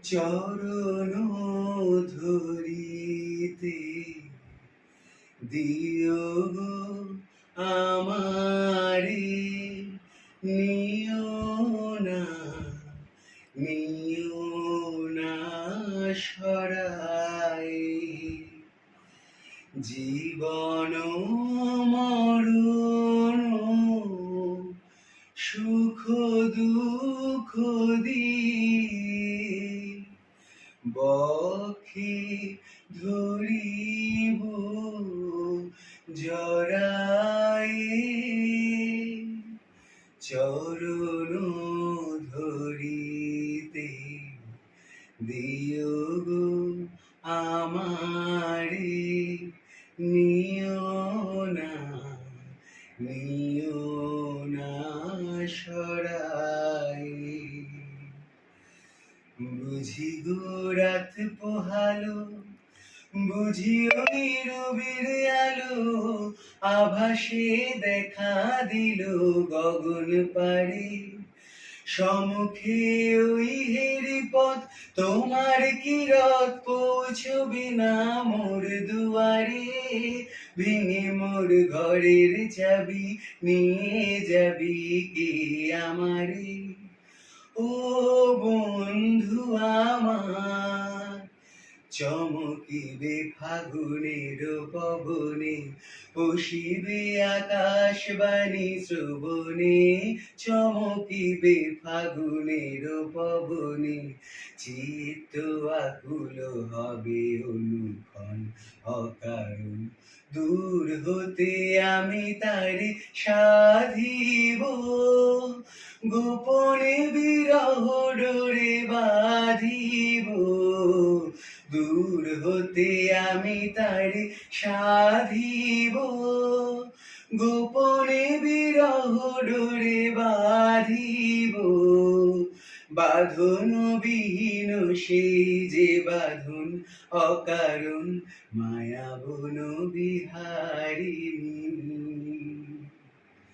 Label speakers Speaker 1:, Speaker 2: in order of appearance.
Speaker 1: চরণ ধরিতে দিও গো আমারে, নিও না নিও না সরাই। জীবন মরণ সুখ দুঃখ দিয়ে বক্ষে ধরিব জড়ায়ে। চরণ ধরিতে দিও গো আমারে, নিও না নিও না সরাই। বুঝি গো রাত পোহালো, বুঝি ওই রবির আলো, আভাসে দেখা দিল গগন পারে। সম্মুখে ওই হেরিপথ, তোমার কিরত পৌঁছবে না মোর দুয়ারে। ভেঙে মোর ঘরের চাবি নিয়ে যাবি কে আমারে। ও বন্ধু আমার, চমকিবে ফাগুনের পবনে, পশিবে আকাশবাণী শ্রবণে। চমকিবে ফাগুনের পবনে, চিত্ত আকুল হবে অনুক্ষণ অকারণ। দূর হতে আমি তারে সাধিব, গোপনে বিরহ ডোরে বাঁধিব। দূর হতে আমি তারে সাধিব, গোপনে বিরহ ডোরে বাঁধিব। বাঁধন বিহীন সেই যে বাঁধন অকারণ, মায়া বন বিহারিণী।